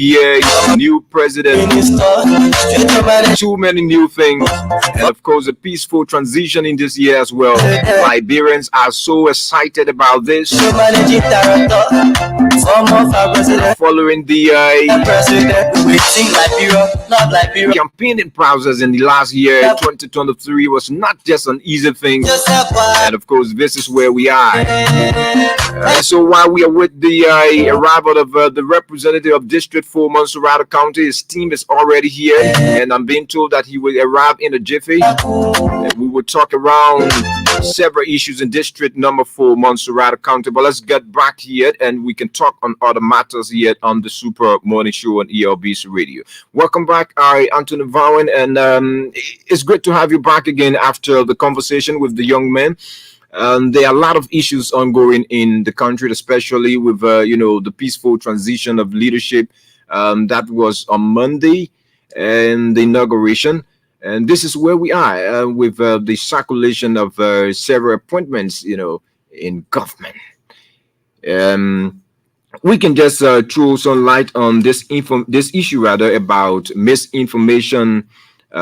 year, new president, too many new things, and of course a peaceful transition in this year as well. Liberians are so excited about this. Following the campaigning process in the last year, 2023 was not just an easy thing, and of course this is where we are. So while we are with the arrival of the representative of District 4 Montserrado County, his team is already here, and I'm being told that he will arrive in a jiffy. And we will talk around several issues in District number 4 Montserrado County. But let's get back here, and we can talk on other matters here on the Super Morning Show on ELBC Radio. Welcome back, Anthony Vaughan, and it's great to have you back again after the conversation with the young man. There are a lot of issues ongoing in the country, especially with the peaceful transition of leadership that was on Monday and the inauguration. And this is where we are with the circulation of several appointments, in government. We can just throw some light on this issue rather about misinformation. There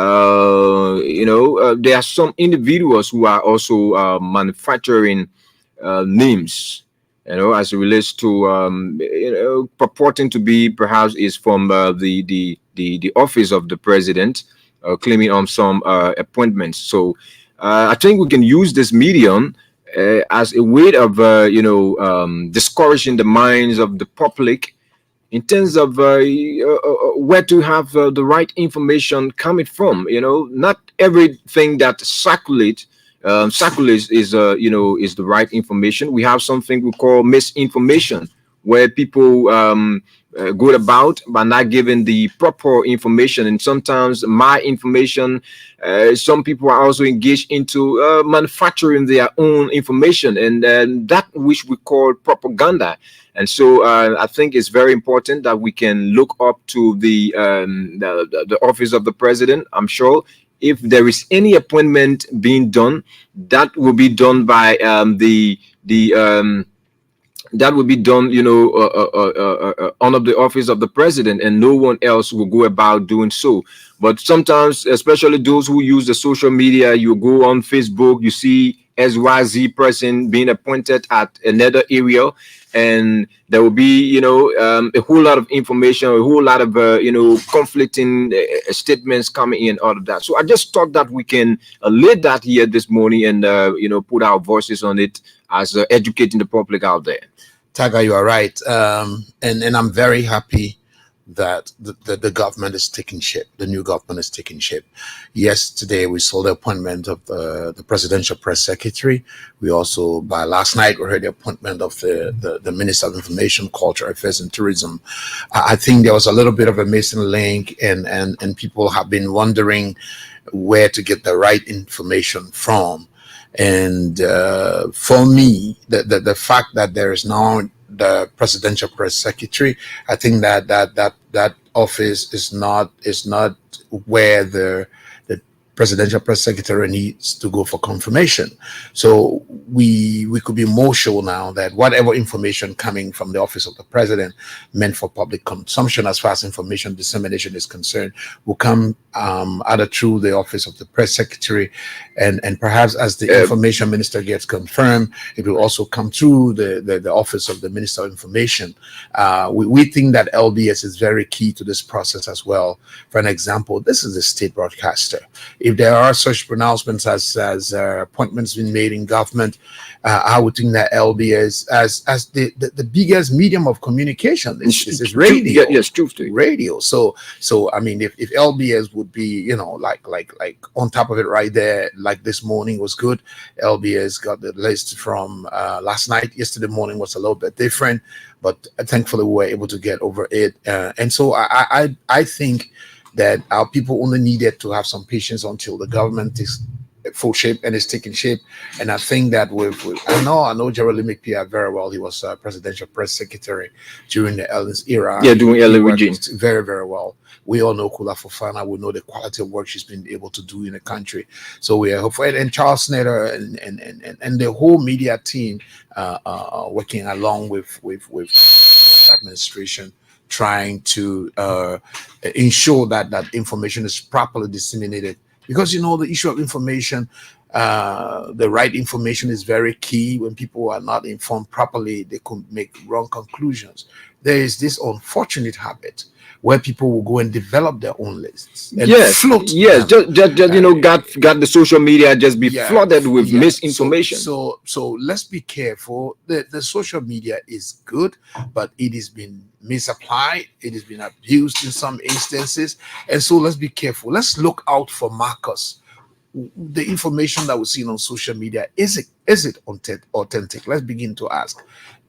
are some individuals who are also manufacturing names, as it relates to purporting to be perhaps is from the office of the president, claiming on some appointments. So I think we can use this medium as a way of discouraging the minds of the public in terms of where to have the right information coming from. Not everything that circulates is the right information. We have something we call misinformation, where people go about by not giving the proper information, and sometimes my information. Some people are also engaged into manufacturing their own information, and that which we call propaganda. And so I think it's very important that we can look up to the office of the president. I'm sure if there is any appointment being done, that will be done by that will be done, under the office of the president, and no one else will go about doing so. But sometimes, especially those who use the social media, you go on Facebook, you see XYZ person being appointed at another area, and there will be, a whole lot of information, a whole lot of, conflicting statements coming in out of that. So I just thought that we can lay that here this morning and, put our voices on it as educating the public out there. Taga, you are right. And I'm very happy that the government is taking shape. The new government is taking shape. Yesterday, we saw the appointment of the presidential press secretary. We also, by last night, we heard the appointment of the Minister of Information, Culture Affairs and Tourism. I think there was a little bit of a missing link, and people have been wondering where to get the right information from. And for me, the fact that there is now the presidential press secretary, I think that office is not where the presidential press secretary needs to go for confirmation. So we could be more sure now that whatever information coming from the office of the president meant for public consumption, as far as information dissemination is concerned, will come either through the office of the press secretary, and perhaps as the information minister gets confirmed, it will also come through the office of the Minister of Information. We think that LBS is very key to this process as well. For an example, this is a state broadcaster. If there are such pronouncements as appointments being made in government, I would think that LBS as the biggest medium of communication is radio. Yes, truth. Radio. So I mean, if LBS would be, like on top of it right there, like this morning was good. LBS got the list from last night. Yesterday morning was a little bit different, but thankfully we were able to get over it. And so I think that our people only needed to have some patience until the government is full shape and is taking shape. And I think that I know Gerald McPia very well. He was presidential press secretary during the Ellen's era. Yeah, during Ellen regime. Very, very well. We all know Kula Fofana. We know the quality of work she's been able to do in the country. So we are hopeful. And Charles Snyder and the whole media team working along with administration trying to ensure that that information is properly disseminated. Because the issue of information, the right information is very key. When people are not informed properly, they could make wrong conclusions. There is this unfortunate habit where people will go and develop their own lists and Yes, float yes. them. Just Uh, got the social media just be yeah, flooded with yeah. So misinformation. so let's be careful. The social media is good, but it has been misapplied. It has been abused in some instances, and so let's be careful. Let's look out for markers. The information that we're seeing on social media, is it authentic? Let's begin to ask.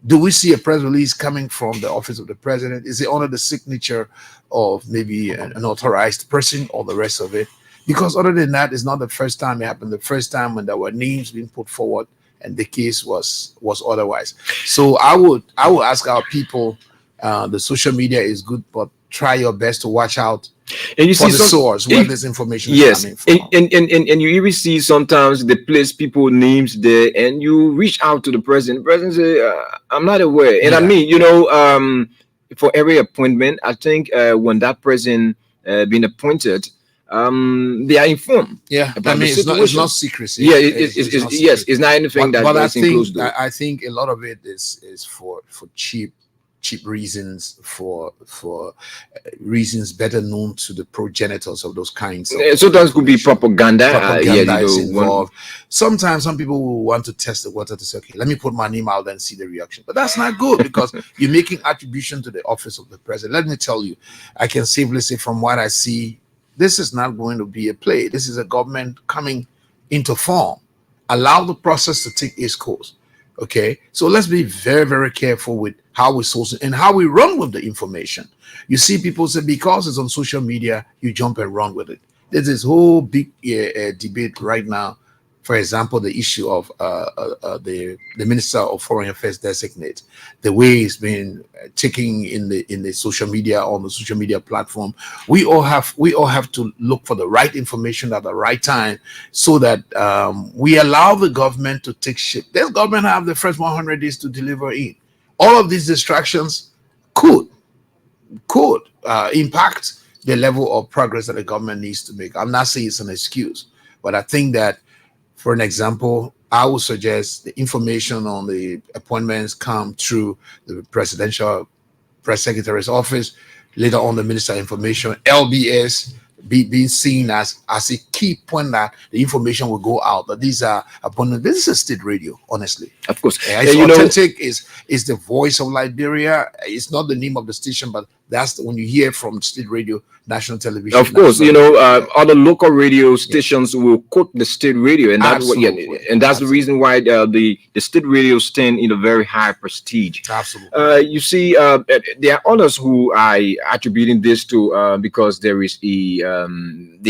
Do we see a press release coming from the office of the president? Is it under the signature of maybe an authorized person, or the rest of it? Because other than that, it's not the first time it happened. The first time when there were names being put forward and the case was otherwise. So I would ask our people, the social media is good, but try your best to watch out And you for see the some, source where this information is yes, coming and, from. and you even see sometimes they place people names there, and you reach out to the president. The president say, "I'm not aware." And I Yeah, mean, for every appointment, I think when that president being appointed, they are informed yeah. I about the mean, it's not situation. secrecy. Yeah, It's not yes, secret. it's not anything But that I is in think closed door. I think a lot of it is for cheap reasons, for reasons better known to the progenitors of those kinds of Sometimes could be information. propaganda. Yeah, Propaganda is one. involved. Sometimes some people will want to test the water to say, okay, let me put my name out and see the reaction. But that's not good, because you're making attribution to the office of the president. Let me tell you, I can safely say from what I see, this is not going to be a play. This is a government coming into form. Allow the process to take its course. Okay, so let's be very, very careful with how we source it and how we run with the information. You see, people say because it's on social media, you jump and run with it. There's this whole big debate right now. For example, the issue of the Minister of Foreign Affairs designate, the way it's been taking in the social media, on the social media platform. We all have to look for the right information at the right time, so that we allow the government to take shape. This government have the first 100 days to deliver in. All of these distractions could impact the level of progress that the government needs to make. I'm not saying it's an excuse, but I think that, for an example, I would suggest the information on the appointments come through the presidential press secretary's office, later on the minister of information, LBS, being seen as a key point that the information will go out. That these are appointments. This is a state radio, honestly. Of course, It's authentic. Is the voice of Liberia. It's not the name of the station, but that's when you hear from state radio, national television, of course, national radio. Yeah, other local radio yeah, stations will quote the state radio, and that's what, yeah, absolutely, and that's the reason absolutely, why the state radio stand in a very high prestige. absolutely. You see, there are others who are attributing this to because there is they are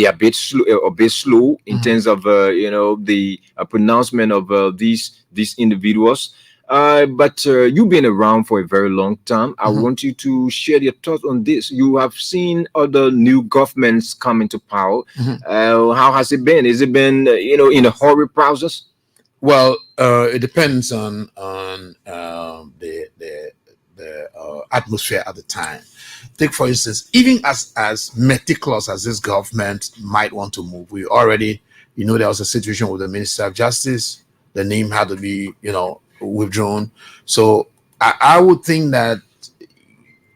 a bit slow in Mhm. terms of the pronouncement of these individuals. But you've been around for a very long time. I Mhm. want you to share your thoughts on this. You have seen other new governments come into power. Mhm. How has it been? Has it been in a hurry process? Well, it depends on the atmosphere at the time. Take for instance, even as meticulous as this government might want to move, we already, there was a situation with the Minister of Justice. The name had to be, withdrawn. So I would think that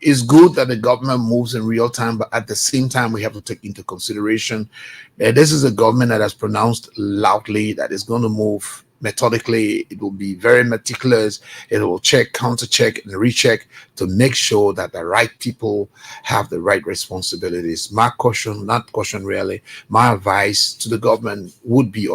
it's good that the government moves in real time, but at the same time, we have to take into consideration that this is a government that has pronounced loudly that is going to move methodically. It will be very meticulous. It will check, counter check, and recheck to make sure that the right people have the right responsibilities. My caution, not caution really, my advice to the government would be,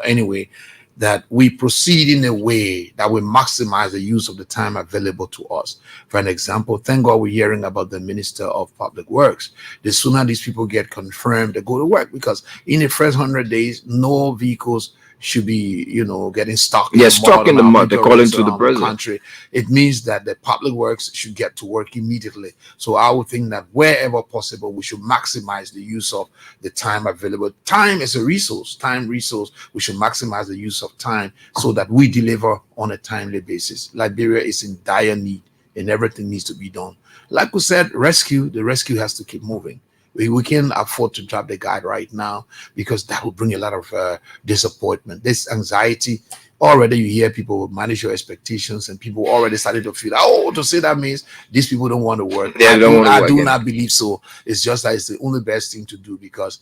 anyway, that we proceed in a way that we maximize the use of the time available to us. For an example, thank God we're hearing about the Minister of Public Works. The sooner these people get confirmed, they go to work, because in the first 100 days, no vehicles should be, getting stuck in Yeah, the stuck mud in on the our mud, major according roads to the around the president. country. It means that the public works should get to work immediately. So I would think that wherever possible, we should maximize the use of the time available. Time is a resource, time resource. We should maximize the use of time so that we deliver on a timely basis. Liberia is in dire need, and everything needs to be done Like we said, the rescue has to keep moving. We can't afford to drop the guy right now because that will bring a lot of disappointment, this anxiety. Already, you hear people manage your expectations, and people already started to feel, oh, to say that means these people don't want to work. They don't want to I work do in. not believe so. It's just that it's the only best thing to do because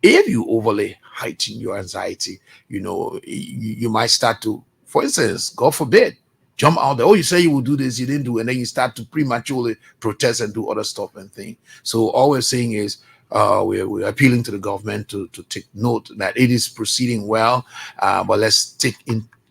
if you overly heighten your anxiety, you might start to, for instance, God forbid, jump out there. Oh, you say you will do this, you didn't do, and then you start to prematurely protest and do other stuff and things. So all we're saying is we're appealing to the government to take note that it is proceeding well, but let's take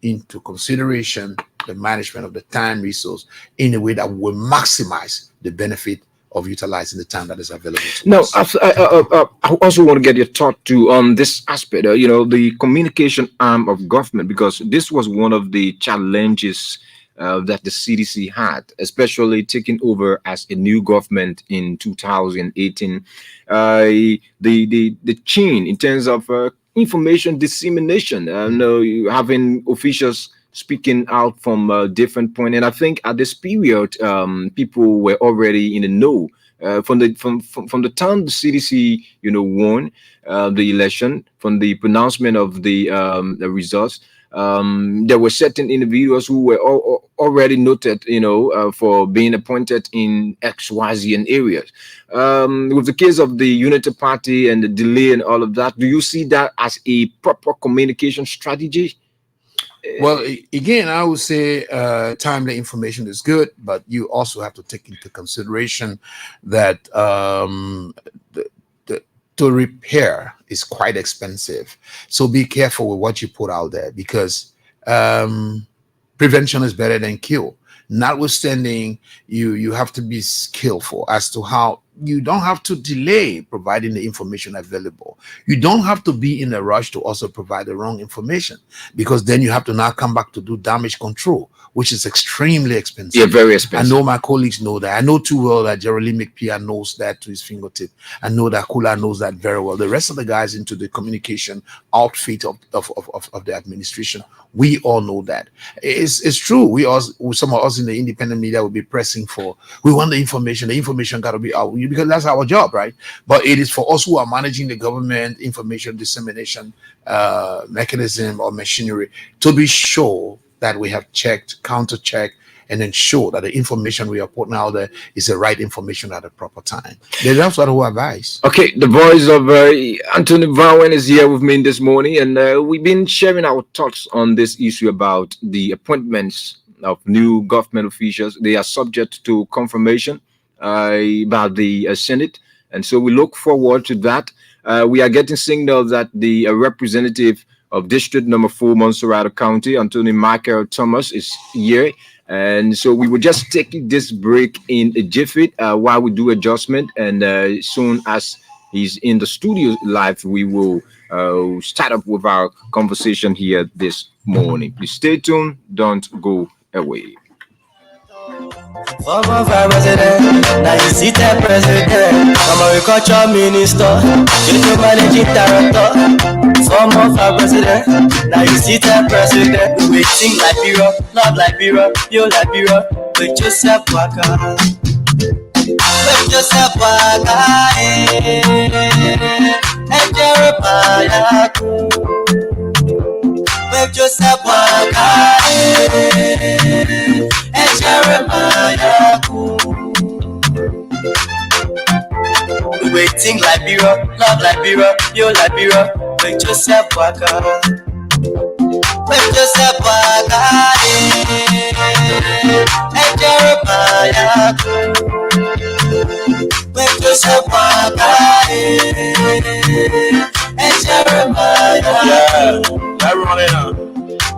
into consideration the management of the time resource in a way that will maximize the benefit of utilizing the time that is available to Now, us. I also want to get your thought too on this aspect. The communication arm of government, because this was one of the challenges that the CDC had, especially taking over as a new government in 2018. The chain in terms of information dissemination. No, you having officials speaking out from different point, and I think at this period, people were already in the know from the time the CDC won the election, from the pronouncement of the results. There were certain individuals who were already noted, for being appointed in XYZ and areas. With the case of the Unity Party and the delay and all of that, do you see that as a proper communication strategy? Well, again, I would say timely information is good, but you also have to take into consideration that to repair is quite expensive. So be careful with what you put out there because prevention is better than cure. Notwithstanding, you have to be skillful as to how you don't have to delay providing the information available. You don't have to be in a rush to also provide the wrong information because then you have to now come back to do damage control, which is extremely expensive. Yeah, very I expensive. know my colleagues know that. I know too well that Geraldine McPia knows that to his fingertip. I know that Kula knows that very well. The rest of the guys into the communication outfit of the administration, we all know that. It's true. We also, some of us in the independent media will be pressing for, we want the information. The information got to be out because that's our job, right? But it is for us who are managing the government information dissemination mechanism or machinery to be sure that we have checked, counter checked, and ensure that the information we are putting out there is the right information at the proper time. That's what we advise. Okay, the voice of Anthony Bowen is here with me this morning, and we've been sharing our thoughts on this issue about the appointments of new government officials. They are subject to confirmation about the Senate, and so we look forward to that. We are getting signals that the representative of District Number 4, Montserrado County, Anthony Michael Thomas, is here. And so we will just take this break in a jiffy while we do adjustment. And soon as he's in the studio live, we will start up with our conversation here this morning. Please stay tuned. Don't go away. Former vice president, now you see the president. I'm a agriculture minister, you managing director. Former vice president, now you see the president. We waiting Liberia, not Liberia, you Liberia. With Joseph Waka, with Joseph Waka, and Jeremiah. With Joseph Waka, and Jeremiah. We waiting Liberia, not Liberia, you Liberia. With Joseph Waka, with Joseph Waka, and Jeremiah. With Joseph Waka, and Jeremiah. Yeah, we're running out.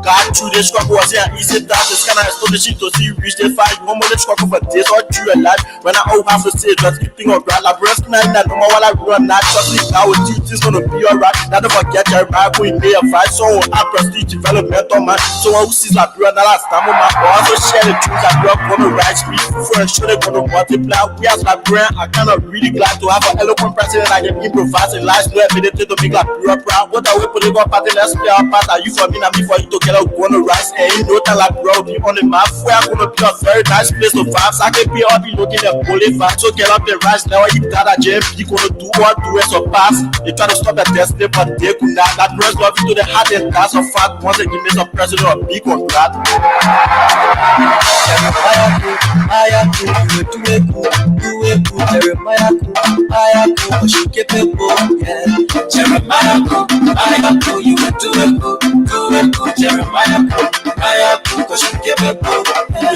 God through this struggle was here, easy that this kind of astonishing to see you reach the fight. No more struggle for days or through a life. When I all have to say, just keeping on right, like breast night, that no more while I run, not trust me, now with you, this gonna be alright. Now don't forget your Bible in there, fight. So I prestige development on my so who sees like brother last time on my also share the truth that we're gonna rise, speak for and sure they're gonna multiply. We as like brand, I kind of really glad to have an eloquent president like an improvising lies, no ability to make like pure proud. What are we putting up party, let's play our part. Are you for me, not me for you to get out, gonna rise. And you know that like bro, be on the map. Where I'm gonna be a very nice place to vibe. So I can be up, be looking at bullet vibe. So get up the rise now. You got a JMP gonna do what do it so pass. They try to stop the destiny, but they could not. That press love you to the heart and cast of fact. Once they give me some president or big on that.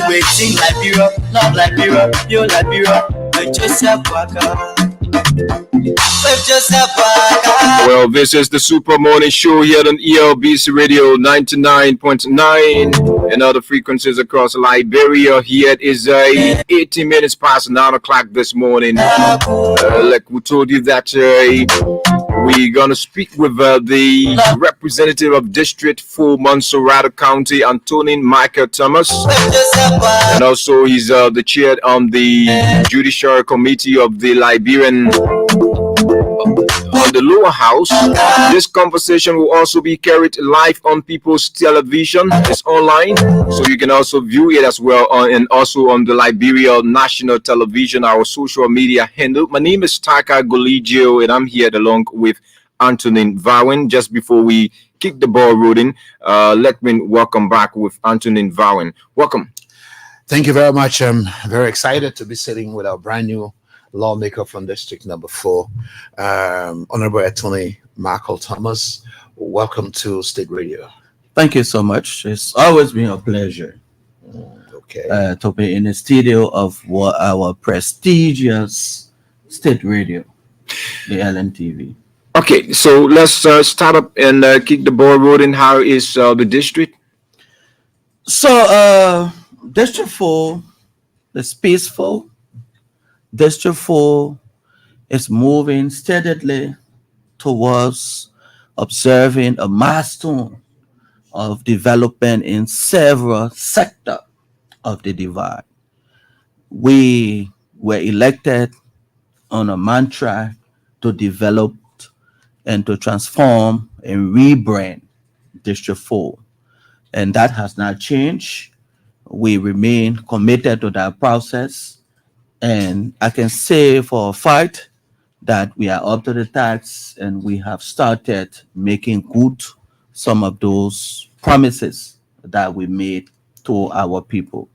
Waiting Liberia, love Liberia, you Liberia, with Joseph Waka. With Joseph Waka. Well, this is the Super Morning Show here on ELBC Radio 99.9 and other frequencies across Liberia. Here it is 18 minutes past 9 o'clock this morning. Like we told you that we're going to speak with the representative of District 4 Montserrado County, Antonin Michael Thomas. And also he's the chair on the Judiciary Committee of the Liberian on the lower house. This conversation will also be carried live on People's Television. It's online, so you can also view it as well and also on the Liberia National Television, our social media handle. My name is Taka Goligio, and I'm here along with Antonin Vawen. Just before we kick the ball rolling, let me welcome back with Antonin Vawen. Welcome. Thank you very much. I'm very excited to be sitting with our brand new lawmaker from District Number 4, Honorable Attorney Michael Thomas. Welcome to State Radio. Thank you so much. It's always been a pleasure to be in the studio of our prestigious State Radio, the LNTV. Okay, so let's start up and kick the ball rolling. How is the district? So, District 4 is peaceful. District 4 is moving steadily towards observing a milestone of development in several sectors of the divide. We were elected on a mantra to develop and to transform and rebrand District 4. And that has not changed. We remain committed to that process. And I can say for a fact that we are up to the task and we have started making good some of those promises that we made to our people.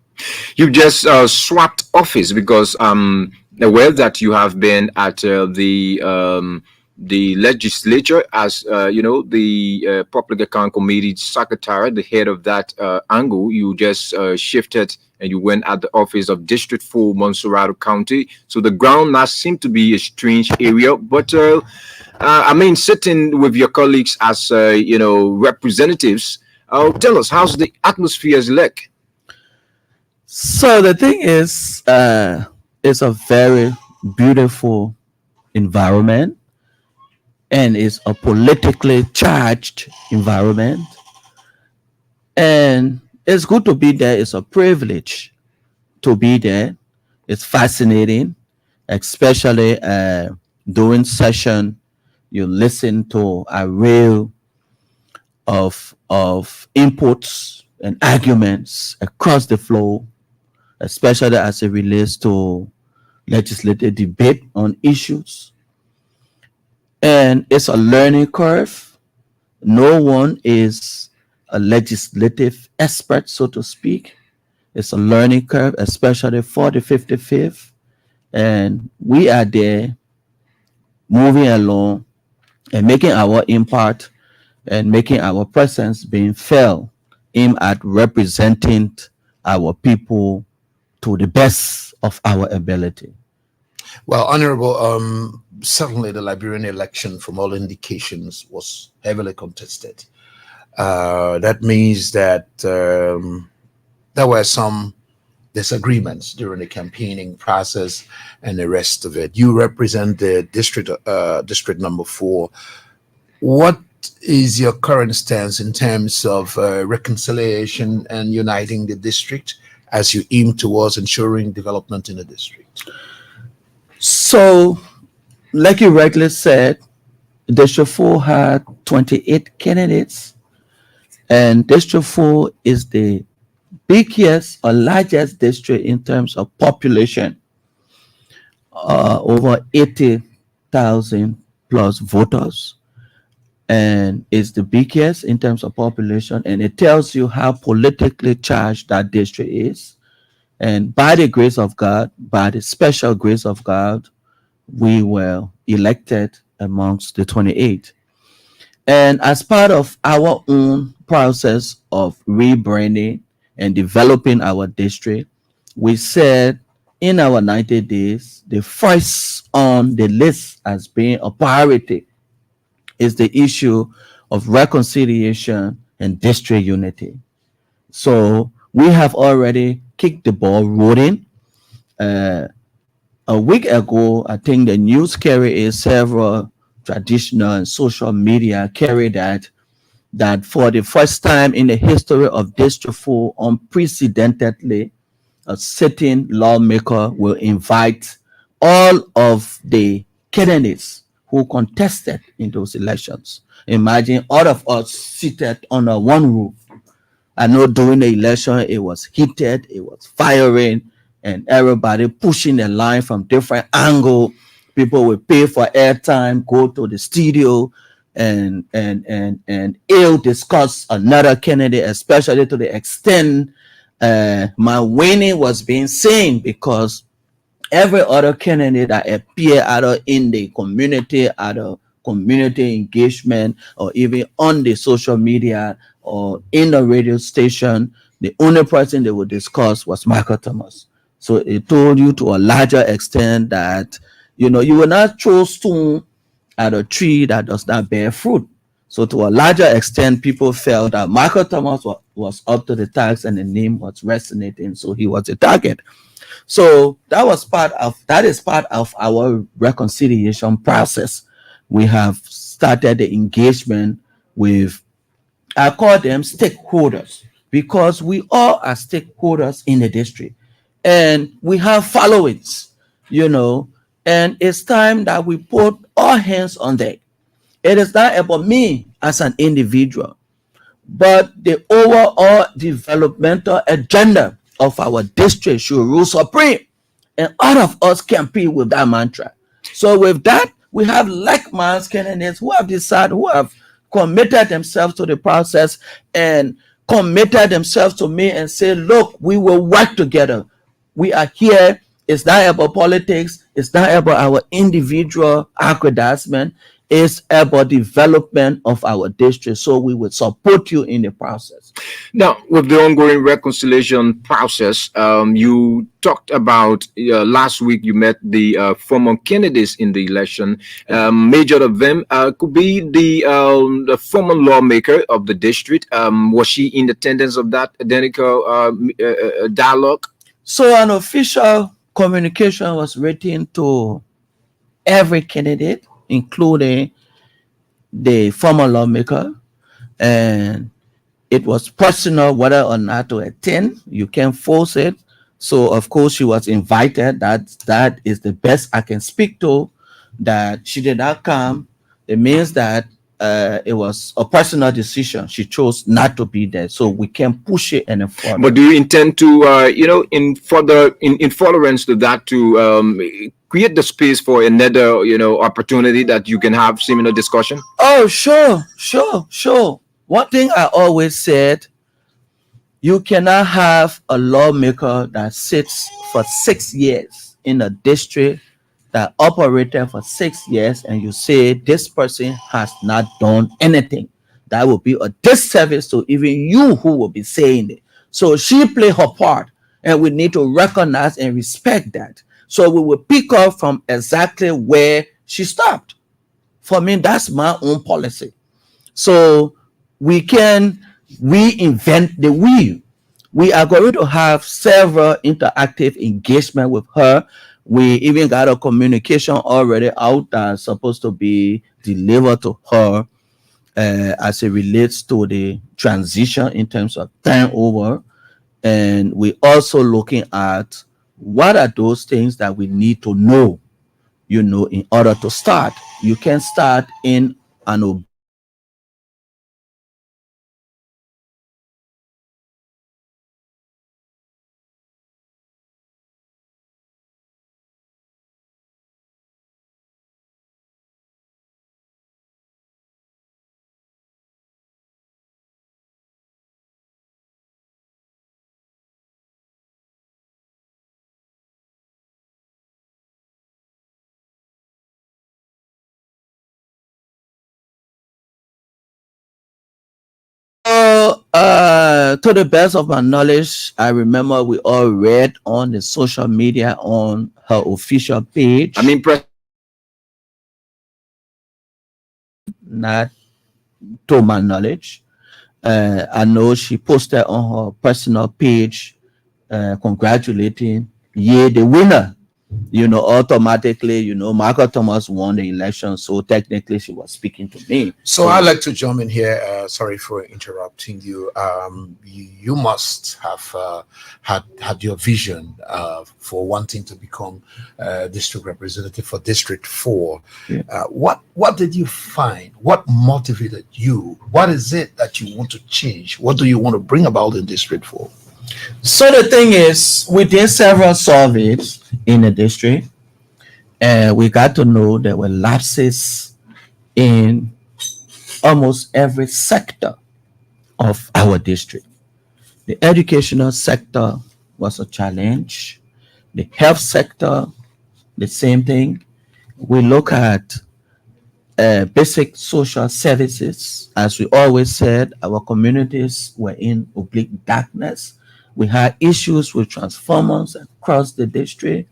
You've just swapped office because I'm aware that you have been at the legislature as the Public Account Committee secretary, the head of that angle. You just shifted and you went at the office of District 4 Montserrado County. So the ground now seemed to be a strange area, but sitting with your colleagues as representatives, tell us, how's the atmosphere like? So the thing is, it's a very beautiful environment. And it's a politically charged environment. And it's good to be there. It's a privilege to be there. It's fascinating, especially during session. You listen to a array of inputs and arguments across the floor, especially as it relates to legislative debate on issues. And it's a learning curve. No one is a legislative expert, so to speak. It's a learning curve, especially for the 55th. And we are there moving along and making our impact and making our presence being felt, aimed at representing our people to the best of our ability. Well, Honorable, certainly the Liberian election, from all indications, was heavily contested. That means that there were some disagreements during the campaigning process and the rest of it. You represent the district number 4. What is your current stance in terms of reconciliation and uniting the district as you aim towards ensuring development in the district? So, like you rightly said, District 4 had 28 candidates, And District 4 is the biggest or largest district in terms of population, over 80,000 plus voters, and it's the biggest in terms of population, and it tells you how politically charged that district is. And by the grace of God, by the special grace of God, we were elected amongst the 28. And as part of our own process of rebranding and developing our district, we said in our 90 days, the first on the list as being a priority is the issue of reconciliation and district unity. So we have already kicked the ball rolling. Uh, a week ago, I think the news carried several traditional and social media carried that for the first time in the history of District 4, unprecedentedly, a sitting lawmaker will invite all of the candidates who contested in those elections. Imagine all of us seated under one roof. I know during the election it was heated, it was firing, and everybody pushing the line from different angle. People will pay for airtime, go to the studio, and ill discuss another candidate, especially to the extent my winning was being seen because every other candidate that appear either in the community, either community engagement, or even on the social media or in the radio station, the only person they would discuss was Michael Thomas. So it told you to a larger extent that you will not throw stone at a tree that does not bear fruit. So to a larger extent, people felt that Michael Thomas was up to the task and the name was resonating, so he was a target. So that is part of our reconciliation process. We have started the engagement with, I call them stakeholders, because we all are stakeholders in the district and we have followings, you know, and it's time that we put all hands on deck. It is not about me as an individual, but the overall developmental agenda of our district should rule supreme. And all of us compete with that mantra. So with that, we have like-minded candidates who have decided, who have committed themselves to the process and committed themselves to me and say, look, we will work together. We are here. It's not about politics. It's not about our individual aggrandizement. It's about development of our district. So we will support you in the process. Now, with the ongoing reconciliation process, you talked about last week. You met the former candidates in the election. Major of them could be the former lawmaker of the district. Was she in attendance of that identical dialogue? So an official communication was written to every candidate, including the former lawmaker, and it was personal whether or not to attend. You can't force it. So of course she was invited. That is the best I can speak to. That she did not come, it means that it was a personal decision. She chose not to be there, so we can't push it any further. But do you intend to, in further in furtherance to that, to create the space for another, opportunity that you can have similar discussion? Oh, sure. One thing I always said, you cannot have a lawmaker that sits for 6 years in a district that operated for 6 years and you say this person has not done anything. That will be a disservice to even you who will be saying it. So she played her part and we need to recognize and respect that. So we will pick up from exactly where she stopped. For me, that's my own policy. So we can reinvent the wheel. We are going to have several interactive engagement with her. We even got a communication already out that's supposed to be delivered to her as it relates to the transition in terms of turnover. And we also looking at what are those things that we need to know, in order to start. You can start in an To the best of my knowledge, I remember we all read on the social media on her official page. I mean, Not to my knowledge. I know she posted on her personal page, congratulating the winner. Automatically, Margaret Thomas won the election, so technically she was speaking to me. So I'd like to jump in here. Sorry for interrupting you. You must have had your vision for wanting to become district representative for District 4. Yeah. What did you find? What motivated you? What is it that you want to change? What do you want to bring about in District 4? So the thing is, we did several surveys in the district, and we got to know there were lapses in almost every sector of our district. The educational sector was a challenge. The health sector, the same thing. We look at basic social services. As we always said, our communities were in oblique darkness. We had issues with transformers across the district.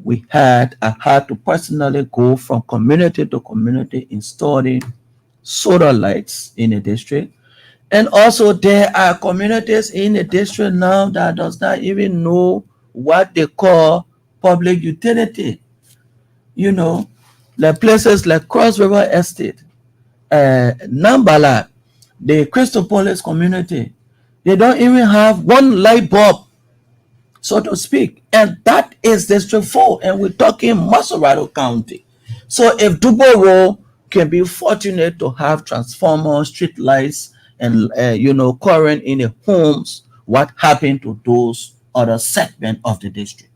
I had to personally go from community to community installing solar lights in the district. And also there are communities in the district now that does not even know what they call public utility. Like places like Cross River Estate, Nambala, the Christopolis community, they don't even have one light bulb, so to speak. And that is District 4, and we're talking Montserrado County. So if Duboro can be fortunate to have transformers, street lights, and current in the homes, what happened to those other segments of the district?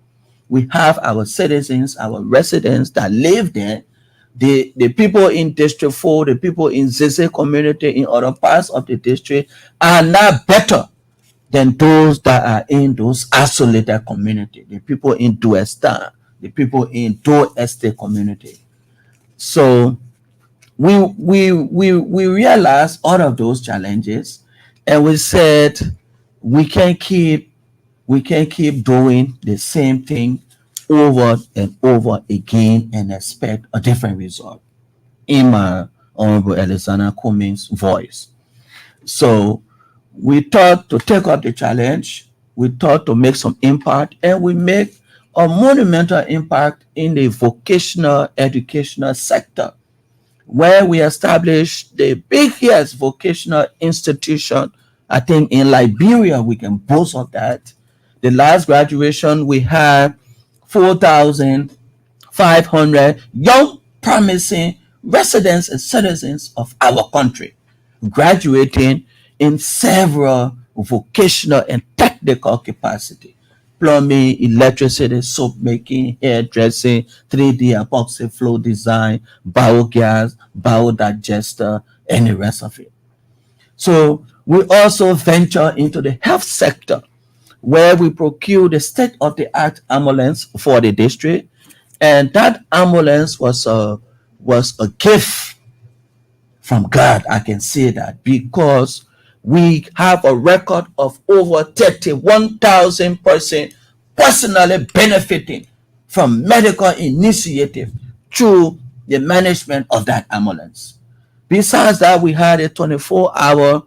We have our citizens, our residents that live there. The people in District 4, the people in Zeze community, in other parts of the district are not better than those that are in those isolated community, the people in Duestan, the people in Do Estate community. So we realized all of those challenges, and we said we can't keep doing the same thing over and over again and expect a different result, in my Honorable Alexander Cummings' voice. So we thought to take up the challenge, we thought to make some impact, and we make a monumental impact in the vocational educational sector, where we established the biggest vocational institution. I think in Liberia we can boast of that. The last graduation we had 4,500 young promising residents and citizens of our country graduating in several vocational and technical capacity: plumbing, electricity, soap making, hairdressing, 3D epoxy flow design, biogas, biodigester, and the rest of it. So we also venture into the health sector, where we procure the state-of-the-art ambulance for the district, and that ambulance was a gift from God. I can say that because we have a record of over 31,000 persons personally benefiting from medical initiative through the management of that ambulance. Besides that, we had a 24-hour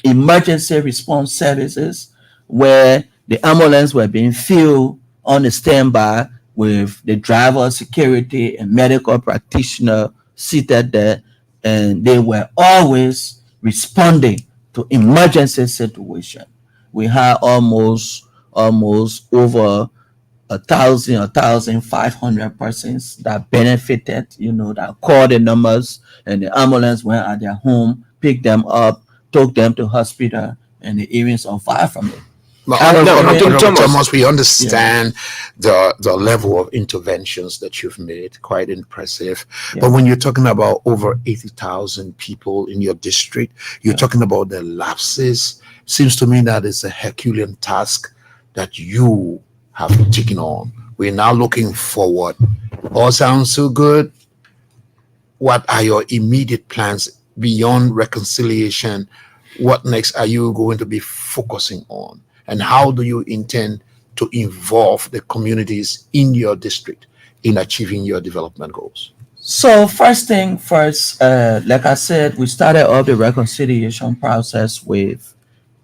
emergency response services, where the ambulance were being filled on the standby with the driver, security, and medical practitioner seated there, and they were always responding to emergency situation. We had almost over 1,500 persons that benefited, that called the numbers, and the ambulance went at their home, picked them up, took them to hospital, and they even survived from it. But Thomas, we understand the level of interventions that you've made, quite impressive. Yeah. But when you're talking about over 80,000 people in your district, you're talking about the lapses. Seems to me that it's a Herculean task that you have taken on. We're now looking forward. All sounds so good. What are your immediate plans beyond reconciliation what next are you going to be focusing on? And how do you intend to involve the communities in your district in achieving your development goals? So first thing first, like I said, we started off the reconciliation process with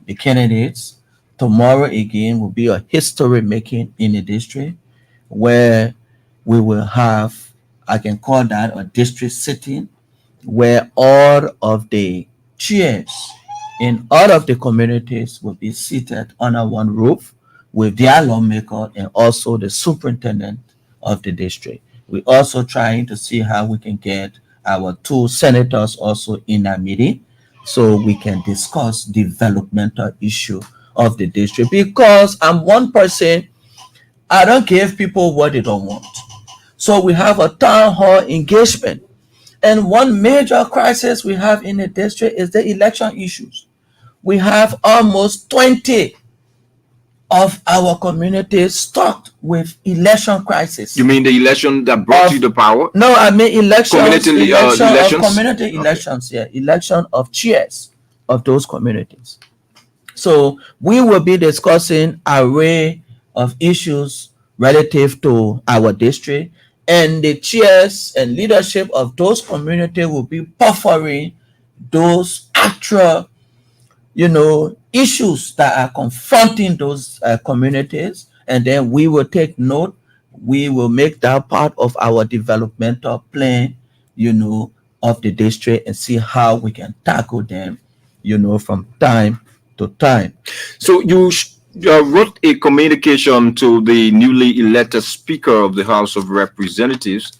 the candidates. Tomorrow again will be a history making in the district where we will have, I can call that a district sitting, where all of the chairs in all of the communities will be seated under one roof with their lawmaker and also the superintendent of the district. We're also trying to see how we can get our two senators also in a meeting so we can discuss developmental issue of the district, because I'm one person, I don't give people what they don't want. So we have a town hall engagement. And one major crisis we have in the district is the election issues. We have almost 20 of our communities stuck with election crisis. You mean the election that brought you the power? No, I mean elections. Community, elections? Community elections, okay. Yeah, election of chairs of those communities. So we will be discussing array of issues relative to our district, and the chairs and leadership of those communities will be buffering those actual, issues that are confronting those communities, and then we will take note. We will make that part of our developmental plan, of the district, and see how we can tackle them, from time to time. So you wrote a communication to the newly elected Speaker of the House of Representatives,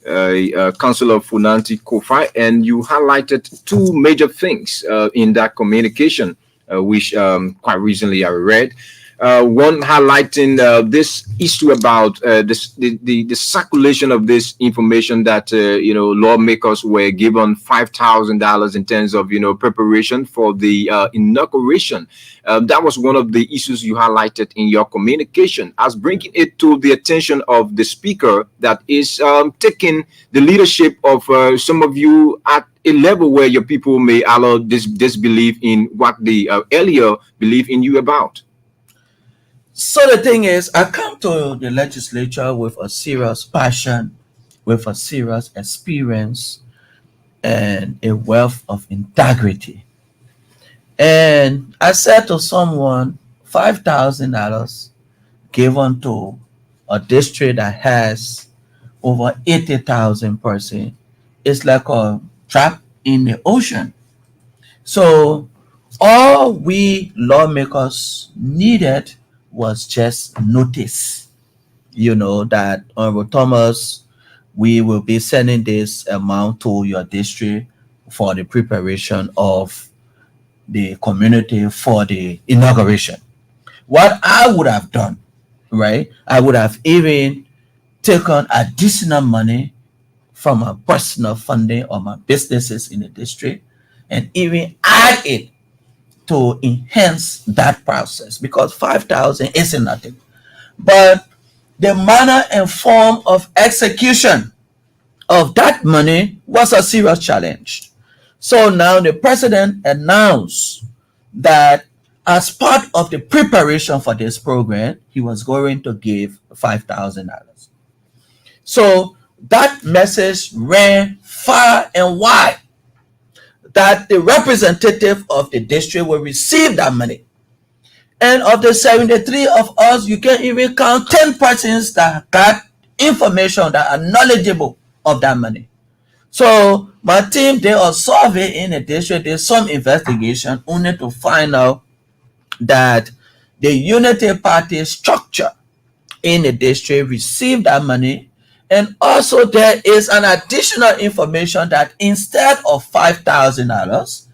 Councillor Funanti Kofi, and you highlighted two major things in that communication, which quite recently I read. One highlighting this issue about the circulation of this information that lawmakers were given $5,000 in terms of preparation for the inauguration. That was one of the issues you highlighted in your communication, as bringing it to the attention of the speaker that is taking the leadership of some of you at a level where your people may allow disbelief in what they earlier believed in you about. So the thing is, I come to the legislature with a serious passion, with a serious experience, and a wealth of integrity. And I said to someone, $5,000 given to a district that has over 80,000 persons is like a drop in the ocean. So all we lawmakers needed was just notice, that Honorable Thomas, we will be sending this amount to your district for the preparation of the community for the inauguration. What I would have done, right? I would have even taken additional money from my personal funding or my businesses in the district and even add it to enhance that process, because 5,000 isn't nothing. But the manner and form of execution of that money was a serious challenge. So now the president announced that as part of the preparation for this program, he was going to give $5,000. So that message ran far and wide that the representative of the district will receive that money. And of the 73 of us, you can even count 10 persons that got information that are knowledgeable of that money. So my team did a survey in the district, did some investigation only to find out that the Unity Party structure in the district received that money. And also there is an additional information that instead of $5,000,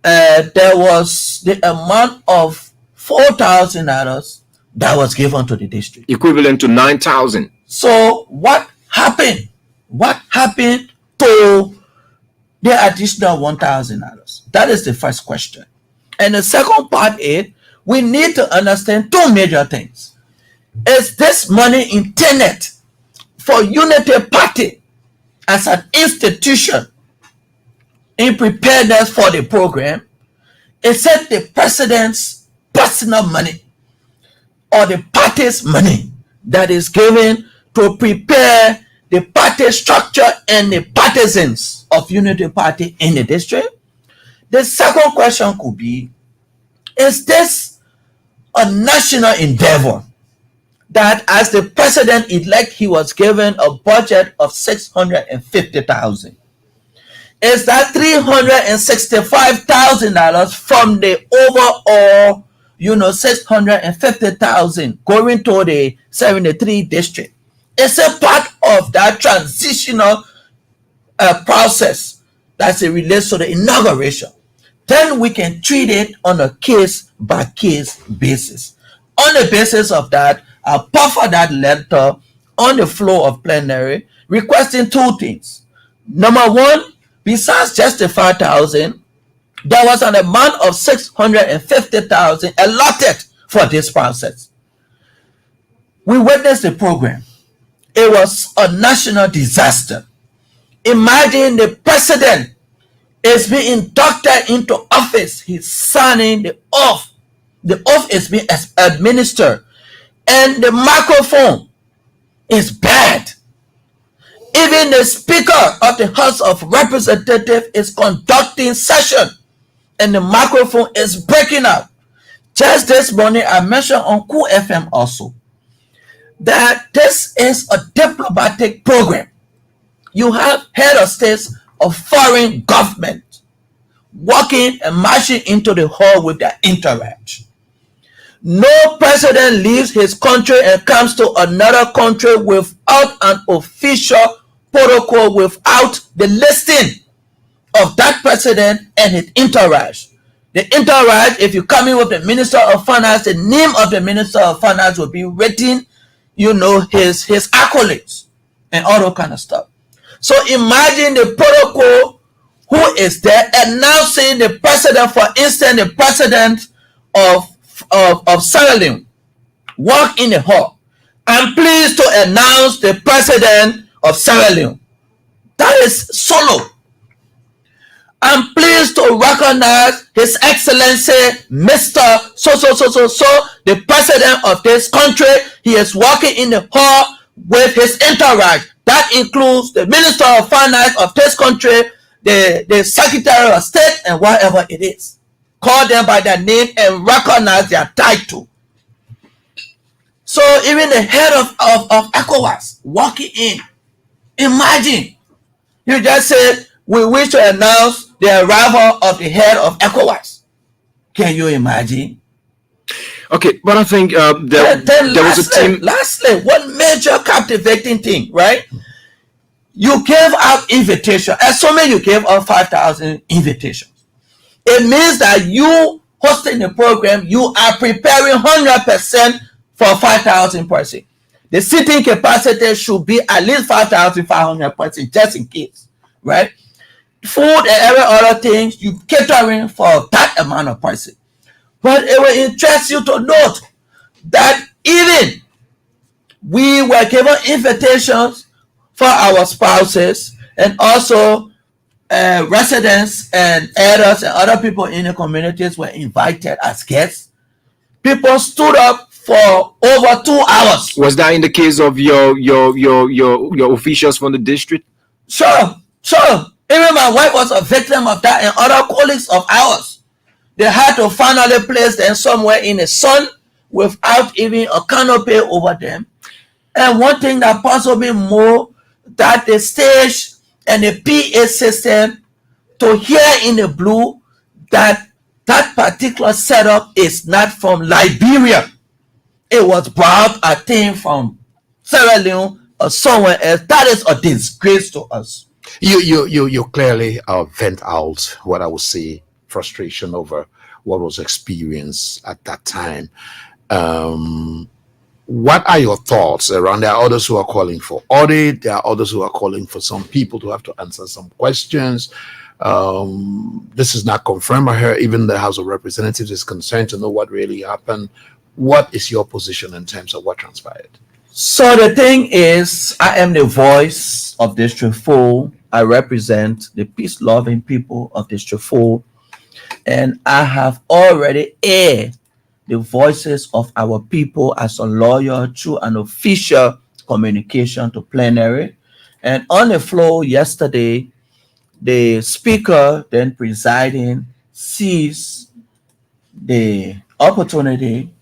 there was the amount of $4,000 that was given to the district, equivalent to 9,000. So what happened? What happened to the additional $1,000? That is the first question. And the second part is, we need to understand two major things. Is this money intended for Unity Party as an institution in preparedness for the program, is it the president's personal money or the party's money that is given to prepare the party structure and the partisans of Unity Party in the district? The second question could be, is this a national endeavor that as the president-elect he was given a budget of 650,000? Is that $365,000 from the overall, 650,000 going to the 73 district? It's a part of that transitional process that's relates to the inauguration. Then we can treat it on a case-by-case basis. On the basis of that, I'll offer that letter on the floor of plenary requesting two things. Number one, besides just the 5,000, there was an amount of 650,000 allotted for this process. We witnessed the program. It was a national disaster. Imagine the president is being inducted into office. He's signing the oath. The oath is being administered. And the microphone is bad. Even the Speaker of the House of Representatives is conducting session and the microphone is breaking out. Just this morning, I mentioned on Cool FM also that this is a diplomatic program. You have head of states of foreign government walking and marching into the hall with their entourage. No president leaves his country and comes to another country without an official protocol, without the listing of that president and his entourage. The entourage, if you come in with the Minister of Finance, the name of the Minister of Finance will be written, his accolades and all that kind of stuff. So imagine the protocol who is there announcing the president, for instance, the president of Sierra Leone walk in the hall. I'm pleased to announce the president of Sierra Leone. That is solo. I'm pleased to recognize His Excellency Mr. So, the president of this country. He is walking in the hall with his entourage. That includes the Minister of Finance of this country, the Secretary of State, and whatever it is. Call them by their name and recognize their title. So even the head of ECOWAS walking in. Imagine, you just said, we wish to announce the arrival of the head of ECOWAS. Can you imagine? Okay, but I think there was a team. Lastly, one major captivating thing, right? You gave out invitation. Assuming you gave out 5,000 invitations. It means that you hosting the program, you are preparing 100% for 5,000 person. The seating capacity should be at least 5,500 person, just in case, right? Food and every other thing, you catering for that amount of person. But it will interest you to note that even we were given invitations for our spouses and also residents and elders and other people in the communities were invited as guests. People stood up for over 2 hours. Was that in the case of your officials from the district? Sure. Even my wife was a victim of that, and other colleagues of ours. They had to finally place them somewhere in the sun without even a canopy over them. And one thing that puzzled me more, that the stage and the PA system, to hear in the blue that particular setup is not from Liberia. It was brought, I think, from Sierra Leone or somewhere else. That is a disgrace to us. You clearly vent out what I would say frustration over what was experienced at that time. What are your thoughts around? There are others who are calling for audit. There are others who are calling for some people to have to answer some questions. This is not confirmed. I heard even the House of Representatives is concerned to know what really happened. What is your position in terms of what transpired? So the thing is, I am the voice of District 4. I represent the peace loving people of District 4, and I have already aired the voices of our people as a lawyer through an official communication to plenary. And on the floor yesterday, the speaker, then presiding, seized the opportunity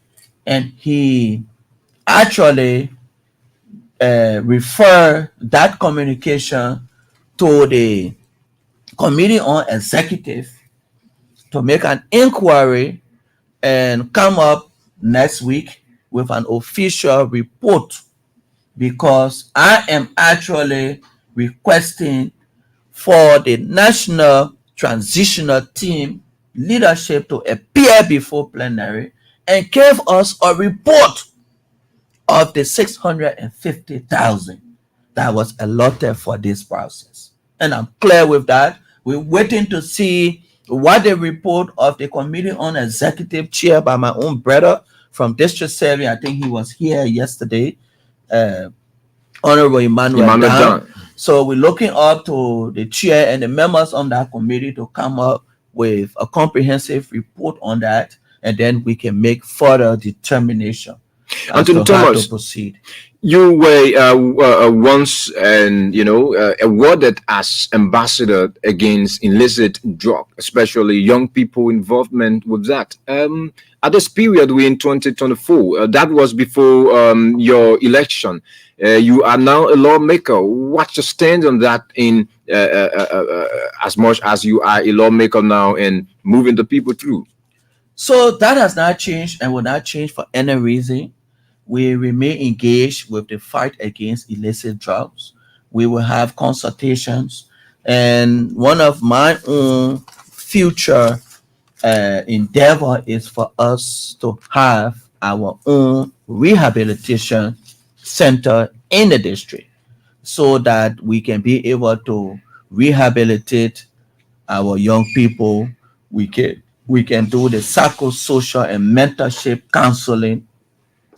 and he actually refer that communication to the Committee on Executive to make an inquiry and come up next week with an official report, because I am actually requesting for the National Transitional Team leadership to appear before plenary and give us a report of the 650,000 that was allotted for this process. And I'm clear with that. We're waiting to see what the report of the Committee on Executive, chaired by my own brother from District 7, I think he was here yesterday, uh, Honorable Emmanuel Emmanuel Dan. John. So we're looking up to the chair and the members on that committee to come up with a comprehensive report on that, and then we can make further determination as Anthony to how to Thomas, proceed. you were once and awarded as ambassador against illicit drug, especially young people involvement with that. At this period, we in 2024, that was before your election. You are now a lawmaker. What's your stand on that? In as much as you are a lawmaker now and moving the people through. So that has not changed and will not change for any reason. We remain engaged with the fight against illicit drugs. We will have consultations, and one of my own future endeavor is for us to have our own rehabilitation center in the district so that we can be able to rehabilitate our young people. We can do the psychosocial and mentorship counseling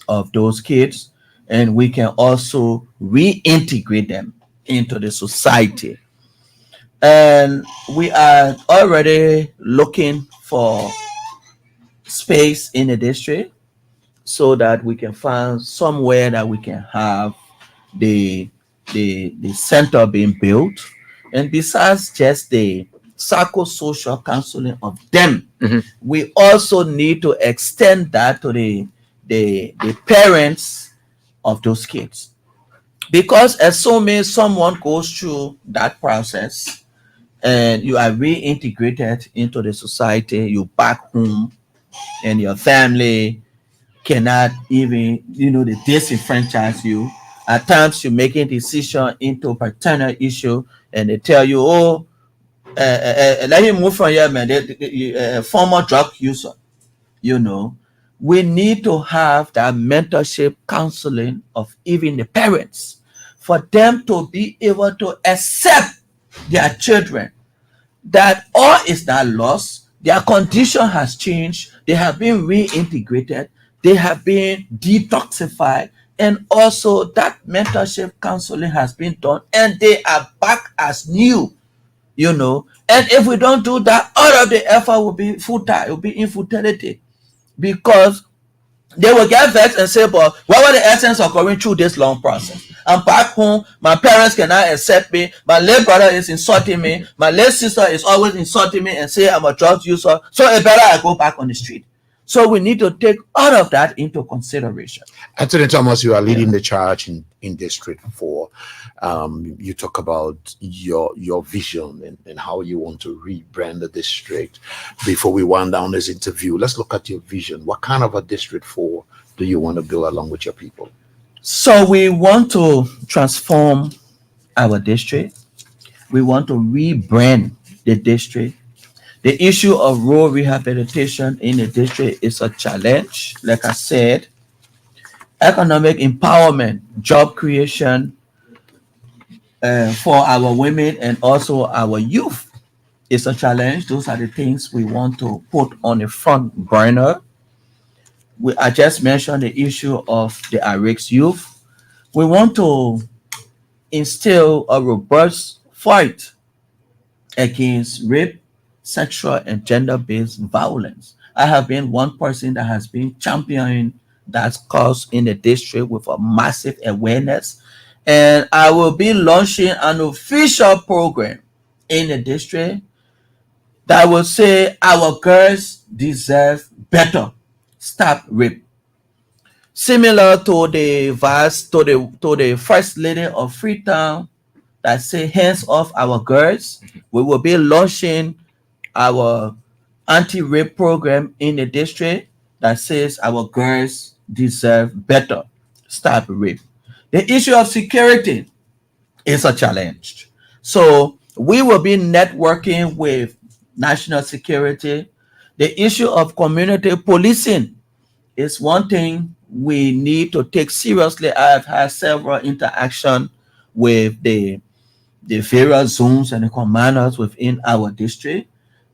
of those kids, and we can also reintegrate them into the society. And we are already looking for space in the district so that we can find somewhere that we can have the the center being built. And besides just the psychosocial counseling of them, Mhm. we also need to extend that to the parents of those kids. Because as soon as someone goes through that process and you are reintegrated into the society, you back home, and your family cannot even, they disenfranchise you. At times, you're making decision into paternal issue, and they tell you, "Oh, let him move from here, man. Former drug user." You know, we need to have that mentorship counseling of even the parents for them to be able to accept their children, that all is not lost. Their condition has changed. They have been reintegrated. They have been detoxified. And also that mentorship counseling has been done and they are back as new. And if we don't do that, all of the effort will be futile, it will be infutility, because they will get vexed and say, but what were the essence of going through this long process? I'm back home. My parents cannot accept me. My late brother is insulting me. My late sister is always insulting me and say I'm a drug user. So it better I go back on the street. So we need to take all of that into consideration. Anthony Thomas, you are leading the charge in District 4. You talk about your vision and how you want to rebrand the district. Before we wind down this interview, let's look at your vision. What kind of a District 4 do you want to build along with your people? So we want to transform our district. We want to rebrand the district. The issue of rural rehabilitation in the district is a challenge. Like I said, economic empowerment, job creation for our women and also our youth is a challenge. Those are the things we want to put on the front burner. I just mentioned the issue of the RX youth. We want to instill a robust fight against rape, sexual, and gender based violence. I have been one person that has been championing that cause in the district with a massive awareness. And I will be launching an official program in the district that will say our girls deserve better. Stop rape. Similar to the vice to the first lady of Freetown that say hands off our girls. We will be launching our anti-rape program in the district that says our girls deserve better. Stop rape. The issue of security is a challenge. So we will be networking with national security. The issue of community policing is one thing we need to take seriously. I've had several interaction with the various zones and the commanders within our district.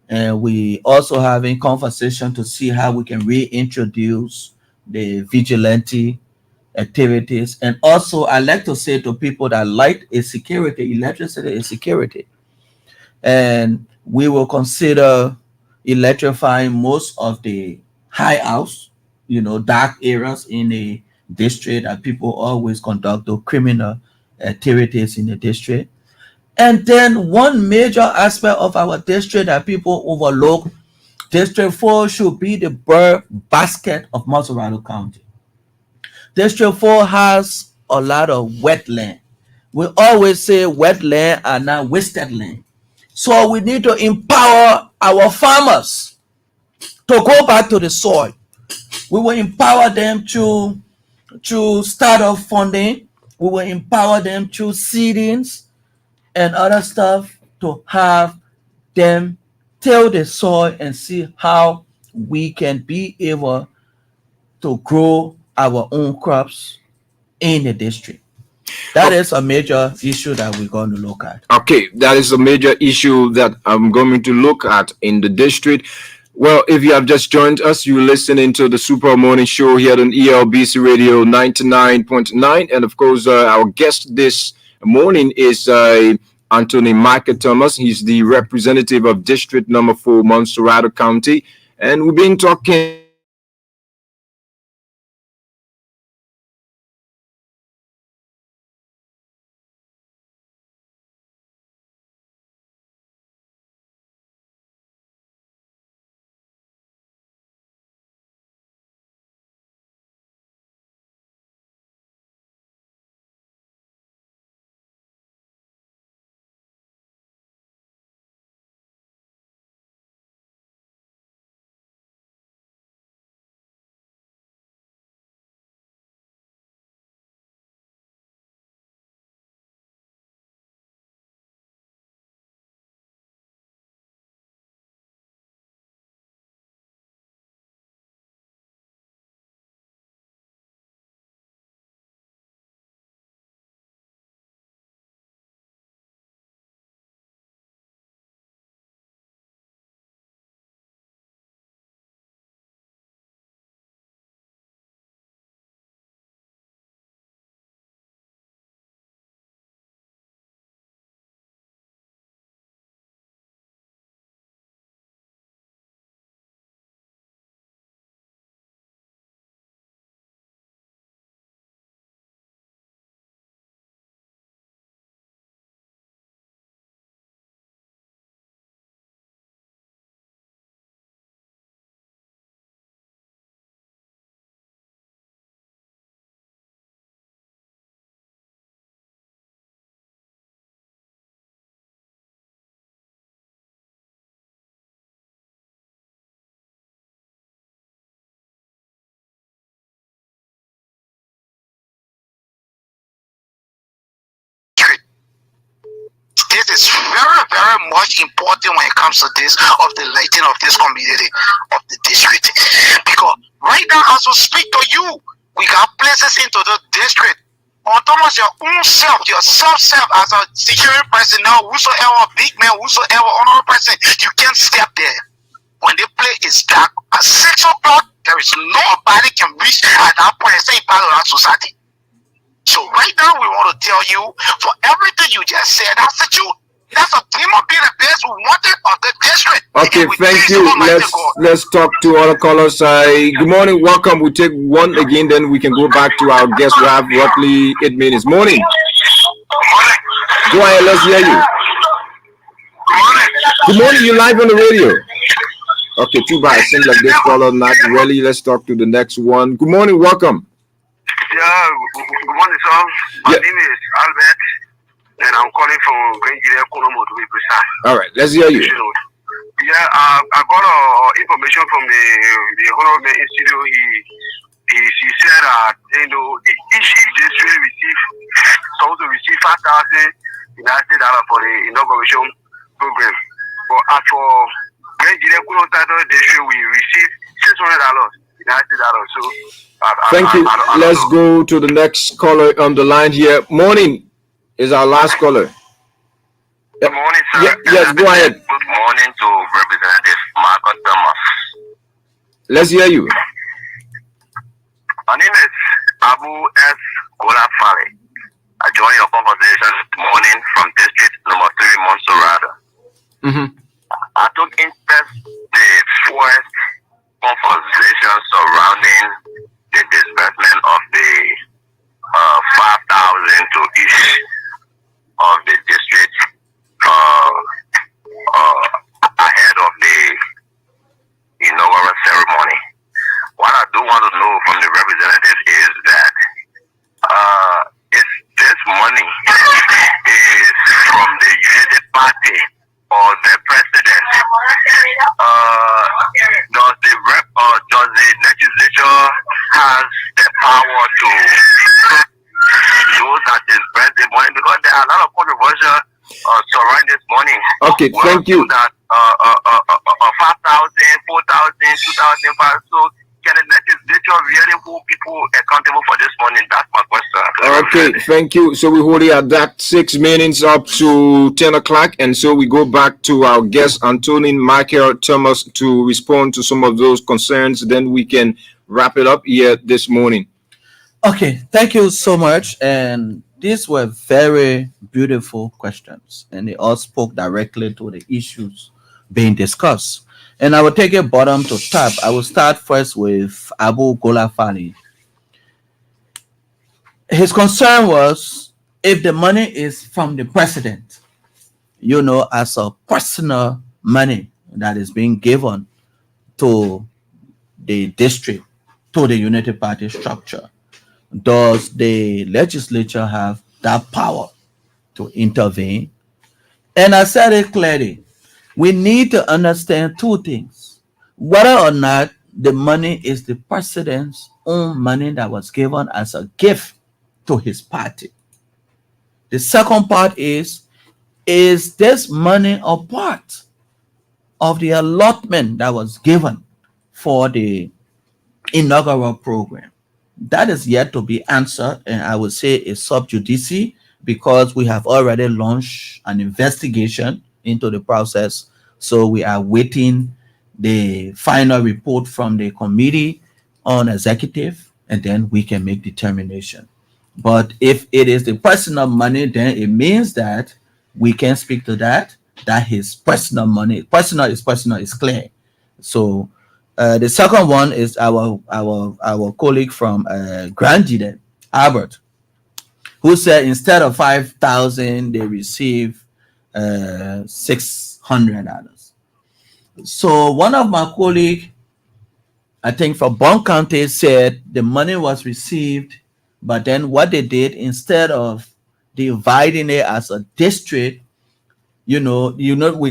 And we also having conversation to see how we can reintroduce the vigilante activities. And also I like to say to people that light is security, electricity is security. And we will consider electrifying most of the high house, dark areas in the district that people always conduct the criminal activities in the district. And then one major aspect of our district that people overlook, District 4 should be the bird basket of Montserrado County. District 4 has a lot of wetland. We always say wetland are not wasted land. So we need to empower our farmers to go back to the soil. We will empower them through startup funding. We will empower them through seedings and other stuff to have them till the soil and see how we can be able to grow our own crops in the district. That is a major issue that we're going to look at. Okay, that is a major issue that I'm going to look at in the district. Well, if you have just joined us, you're listening to the Super Morning Show here on ELBC Radio 99.9. And of course, our guest this morning is Anthony Michael Thomas. He's the representative of District Number 4, Montserrado County. And we've been talking about this is very, very much important when it comes to this, of the lighting of this community, of the district. Because right now, as we speak to you, we got places into the district. On top of your own self, your self as a security personnel, whosoever, big man, whosoever, honorable person, you can't step there. When the place is dark at 6 o'clock, there is nobody can reach at that point and say part of that society. So right now we want to tell you, for everything you just said, that's the truth. That's a demon being the best we wanted of the district. Okay, And we thank praise you. Almighty God. Let's talk to other callers. Good morning, welcome. We take one again, then we can go back to our guest. We have roughly 8 minutes. Morning. Morning. Go ahead, let's hear you. Morning. Good morning, you live on the radio. Okay, too bad. It seems like this caller not really. Let's talk to the next one. Good morning, welcome. Yeah, good morning, sir. My Yeah. name is Albert, and I'm calling from Nigeria, Konomo to be precise. All right, let's hear you. Yeah, I got information from the Honorable Institute. He said that each district supposed to receive 5,000 United States dollars for the inauguration program. But as for Nigeria, Konomo district, we received $600 United States dollars. So Thank you. Let's go to the next caller on the line here. Morning is our last caller. Good morning, sir. Yes, go ahead. Good morning to Representative Marcus Thomas. Let's hear you. My name is Abu S. Golafari. I joined your conversation this morning from District Number 3, Montserrado. Mm-hmm. I took interest in the first conversation surrounding the disbursement of the 5,000 to each of the districts ahead of the inaugural ceremony. What I do want to know from the representative is that if this money is from the United Party or the president, does the legislature has the power to those that disperse the money? Because there are a lot of controversial surrounding this money. Okay, thank you. That 5,000, 4,000, 2,005. So can the legislature really hold people accountable for this money? That's my question. Okay, thank you. So we hold it at that 6 minutes up to 10 o'clock. And so we go back to our guest, Antonin Michael Thomas, to respond to some of those concerns. Then we can wrap it up here this morning. Okay, thank you so much. And these were very beautiful questions, and they all spoke directly to the issues being discussed. And I will take it bottom to top. I will start first with Abu Golafali. His concern was if the money is from the president, as a personal money that is being given to the district, to the Unity Party structure, does the legislature have that power to intervene? And I said it clearly. We need to understand two things. Whether or not the money is the president's own money that was given as a gift to his party. The second part is this money a part of the allotment that was given for the inaugural program? That is yet to be answered, and I would say is sub judice, because we have already launched an investigation into the process. So we are waiting the final report from the committee on executive, and then we can make determination. But if it is the personal money, then it means that we can speak to that his personal money, personal is clear. So the second one is our colleague from Grand Albert, who said instead of 5,000 they receive $600. So one of my colleagues, I think from Bond County, said the money was received, but then what they did, instead of dividing it as a district, we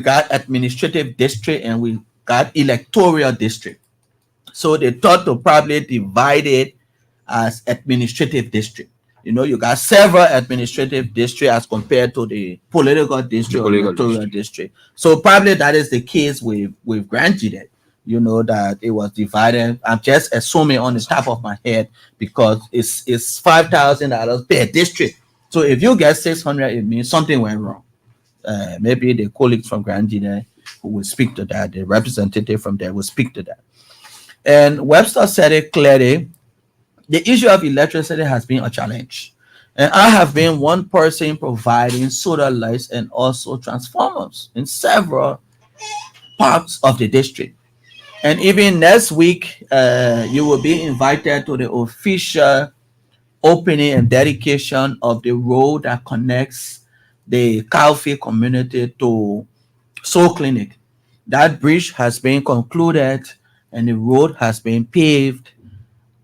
got administrative district and we got electoral district. So they thought to probably divide it as administrative district. You got several administrative districts as compared to the political district or electoral district. So probably that is the case with Grand Jide, that it was divided. I'm just assuming on the top of my head because it's $5,000 per district. So if you get 600, it means something went wrong. Maybe the colleagues from Grand Jide who will speak to that, the representative from there will speak to that. And Webster said it clearly. The issue of electricity has been a challenge. And I have been one person providing solar lights and also transformers in several parts of the district. And even next week, you will be invited to the official opening and dedication of the road that connects the Calfee community to Soul Clinic. That bridge has been concluded and the road has been paved,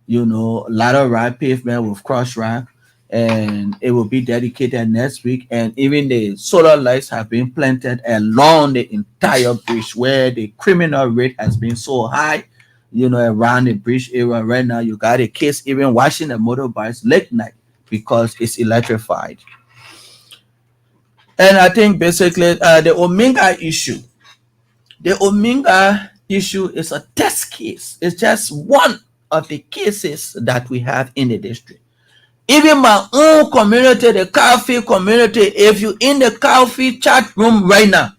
ladder ride pavement with cross rack, and it will be dedicated next week. And even the solar lights have been planted along the entire bridge where the criminal rate has been so high, around the bridge area. Right now, you got a case even watching the motorbikes late night because it's electrified. And I think basically the Omega issue is a test case. It's just one of the cases that we have in the district. Even my own community, the coffee community, if you in the coffee chat room right now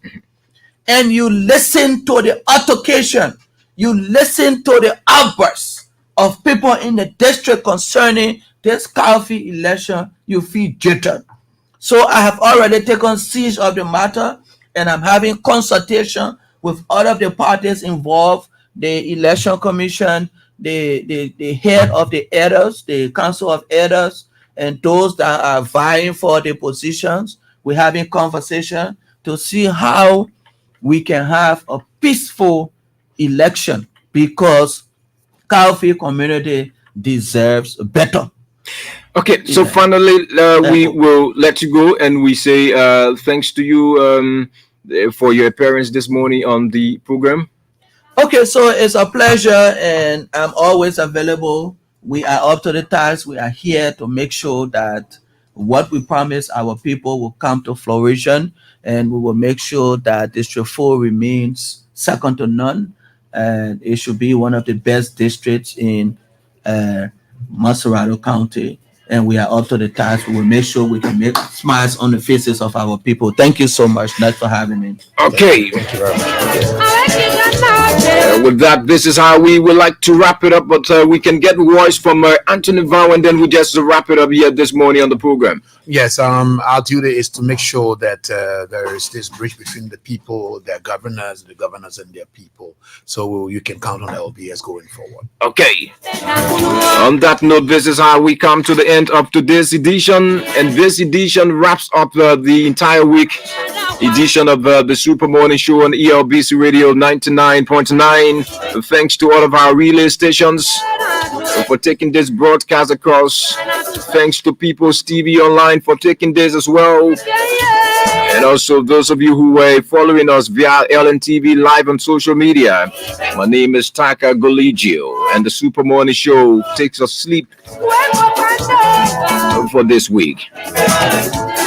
and you listen to the altercation, you listen to the outbursts of people in the district concerning this coffee election, you feel jittered. So I have already taken siege of the matter and I'm having consultation with all of the parties involved, the election commission, the head of the elders, the council of elders, and those that are vying for the positions. We're having conversation to see how we can have a peaceful election because Calfee community deserves better. Okay, so finally, we will let you go, and we say thanks to you for your appearance this morning on the program. Okay, so it's a pleasure, and I'm always available. We are up to the task. We are here to make sure that what we promise our people will come to fruition, and we will make sure that District 4 remains second to none, and it should be one of the best districts in uh, Montserrado County. And we are up to the task. We will make sure we can make smiles on the faces of our people. Thank you so much. Thanks for having me. Okay. Thank you very much. With that, this is how we would like to wrap it up, but we can get voice from Anthony Vow, and then we just wrap it up here this morning on the program. Yes, our duty is to make sure that there is this bridge between the people, their governors, the governors, and their people. So you can count on LBS going forward. Okay. On that note, this is how we come to the end of today's edition, and this edition wraps up the entire week edition of the Super Morning Show on ELBC Radio 99.9. Thanks to all of our relay stations for taking this broadcast across. Thanks to People's TV Online for taking this as well. And also those of you who were following us via LNTV live on social media. My name is Taka Goligio, and the Super Morning Show takes us sleep for this week.